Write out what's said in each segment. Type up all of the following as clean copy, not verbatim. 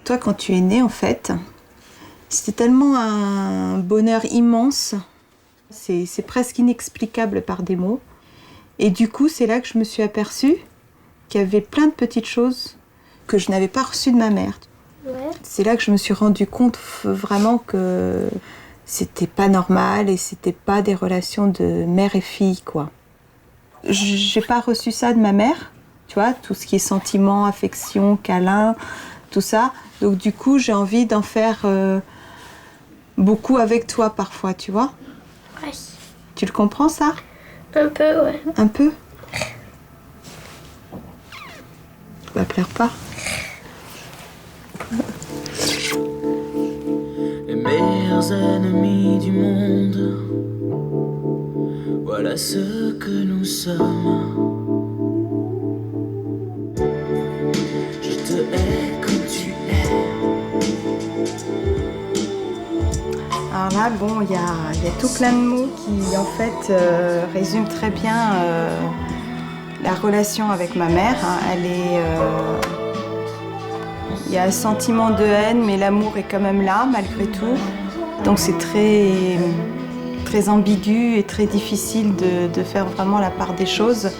Toi, quand tu es né, en fait, c'était tellement un bonheur immense. C'est presque inexplicable par des mots. Et du coup, c'est là que je me suis aperçue qu'il y avait plein de petites choses que je n'avais pas reçues de ma mère. Ouais. C'est là que je me suis rendu compte vraiment que c'était pas normal et c'était pas des relations de mère et fille, quoi. J'ai pas reçu ça de ma mère, tu vois, tout ce qui est sentiments, affection, câlin, tout ça. Donc du coup, j'ai envie d'en faire beaucoup avec toi parfois, tu vois. Ouais. Tu le comprends, ça? Un peu, ouais. Un peu? Bah, pleure pas. Les meilleurs ennemis du monde, voilà ce que nous sommes. Je te hais comme tu es. Alors là, bon, il y a tout plein de mots qui, en fait, résument très bien la relation avec ma mère. Hein. Il y a un sentiment de haine, mais l'amour est quand même là, malgré tout. Donc c'est très, très ambigu et très difficile de faire vraiment la part des choses.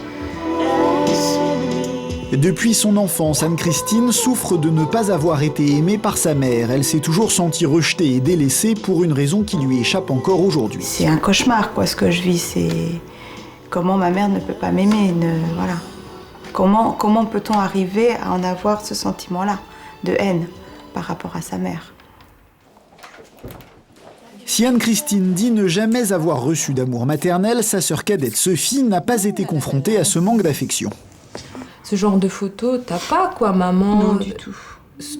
Depuis son enfance, Anne-Christine souffre de ne pas avoir été aimée par sa mère. Elle s'est toujours sentie rejetée et délaissée pour une raison qui lui échappe encore aujourd'hui. C'est un cauchemar, quoi, ce que je vis. C'est comment ma mère ne peut pas m'aimer. Voilà. Comment peut-on arriver à en avoir ce sentiment-là de haine par rapport à sa mère? Si Anne-Christine dit ne jamais avoir reçu d'amour maternel, sa sœur cadette Sophie n'a pas été confrontée à ce manque d'affection. Ce genre de photo, t'as pas, quoi, maman? Non, du tout.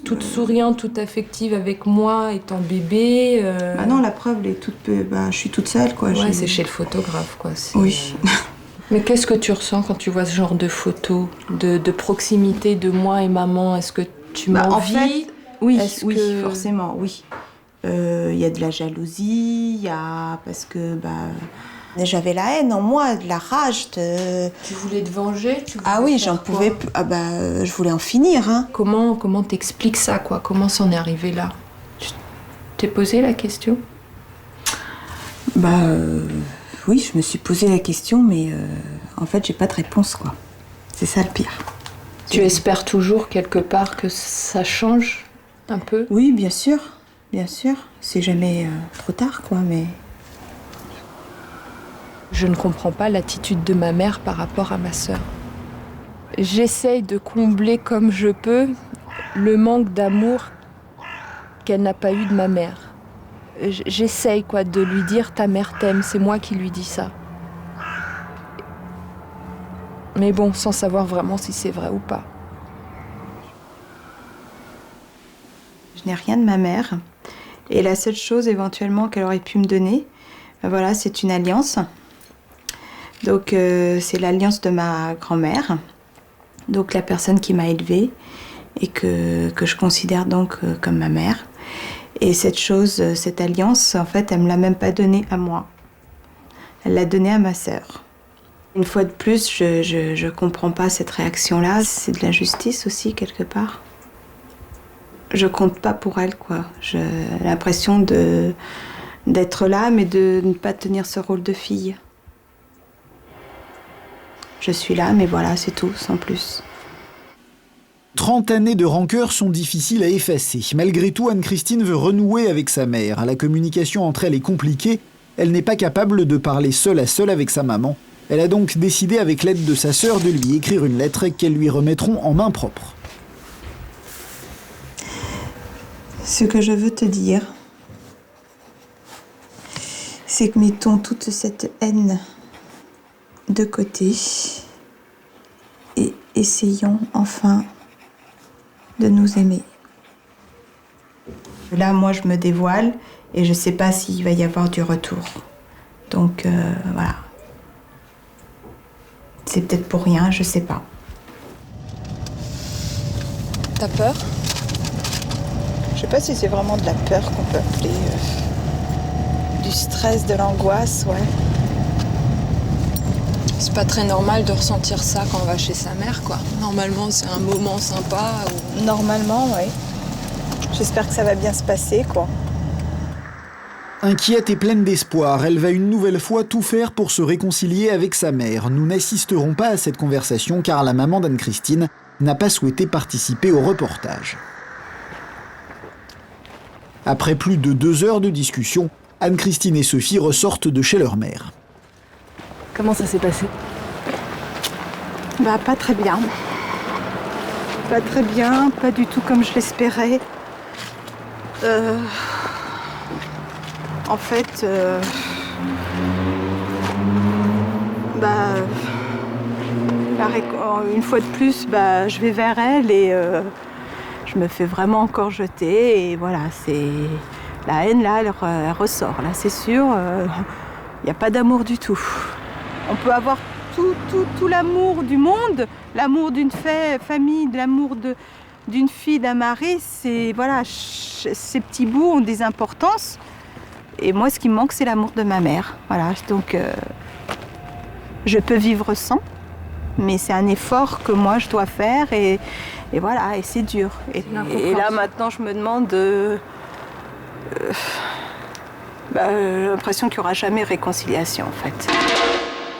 Toute souriante, toute affective avec moi, étant bébé. Bah non, la preuve, elle est toute je suis toute seule, quoi. Ouais, c'est chez le photographe, quoi. Oui. Mais qu'est-ce que tu ressens quand tu vois ce genre de photos, de proximité de moi et maman? Est-ce que tu m'envies? En fait, oui, que... forcément, oui. Il y a de la jalousie, parce que j'avais la haine en moi, de la rage. Tu voulais te venger? Ah oui, j'en pouvais plus. Je voulais en finir. Hein. Comment t'expliques ça, quoi? Comment c'en est arrivé là? Tu t'es posé la question? Oui, je me suis posé la question, mais en fait, j'ai pas de réponse, quoi. C'est ça le pire. Tu espères toujours quelque part que ça change un peu? Oui, bien sûr. Bien sûr. C'est jamais trop tard, quoi, mais... Je ne comprends pas l'attitude de ma mère par rapport à ma sœur. J'essaye de combler comme je peux le manque d'amour qu'elle n'a pas eu de ma mère. J'essaye, quoi, de lui dire « ta mère t'aime », c'est moi qui lui dis ça. Mais bon, sans savoir vraiment si c'est vrai ou pas. Je n'ai rien de ma mère. Et la seule chose éventuellement qu'elle aurait pu me donner, voilà, c'est une alliance. Donc c'est l'alliance de ma grand-mère, donc la personne qui m'a élevée et que je considère donc comme ma mère. Et cette alliance, en fait, elle me l'a même pas donnée à moi. Elle l'a donnée à ma sœur. Une fois de plus, je comprends pas cette réaction-là. C'est de l'injustice aussi, quelque part. Je compte pas pour elle, quoi. J'ai l'impression d'être là, mais de ne pas tenir ce rôle de fille. Je suis là, mais voilà, c'est tout, sans plus. 30 années de rancœur sont difficiles à effacer. Malgré tout, Anne-Christine veut renouer avec sa mère. La communication entre elles est compliquée. Elle n'est pas capable de parler seule à seule avec sa maman. Elle a donc décidé, avec l'aide de sa sœur, de lui écrire une lettre qu'elles lui remettront en main propre. Ce que je veux te dire, c'est que mettons toute cette haine de côté et essayons enfin de nous aimer. Là, moi, je me dévoile et je ne sais pas s'il va y avoir du retour. Donc, voilà. C'est peut-être pour rien, je ne sais pas. T'as peur? Je ne sais pas si c'est vraiment de la peur qu'on peut appeler du stress, de l'angoisse, ouais. C'est pas très normal de ressentir ça quand on va chez sa mère, quoi. Normalement, c'est un moment sympa. Normalement, oui. J'espère que ça va bien se passer, quoi. Inquiète et pleine d'espoir, elle va une nouvelle fois tout faire pour se réconcilier avec sa mère. Nous n'assisterons pas à cette conversation car la maman d'Anne-Christine n'a pas souhaité participer au reportage. Après plus de 2 heures de discussion, Anne-Christine et Sophie ressortent de chez leur mère. Comment ça s'est passé? Bah, pas très bien. Pas très bien, pas du tout comme je l'espérais. En fait, une fois de plus, je vais vers elle et je me fais vraiment encore jeter. Et voilà, c'est la haine là, elle ressort. Là, c'est sûr, il n'y a pas d'amour du tout. On peut avoir tout l'amour du monde, l'amour d'une famille, l'amour d'une fille, d'un mari. C'est voilà, ces petits bouts ont des importances. Et moi, ce qui me manque, c'est l'amour de ma mère. Voilà, donc je peux vivre sans, mais c'est un effort que moi je dois faire et voilà, et c'est dur. Et là maintenant, je me demande, j'ai l'impression qu'il n'y aura jamais réconciliation en fait.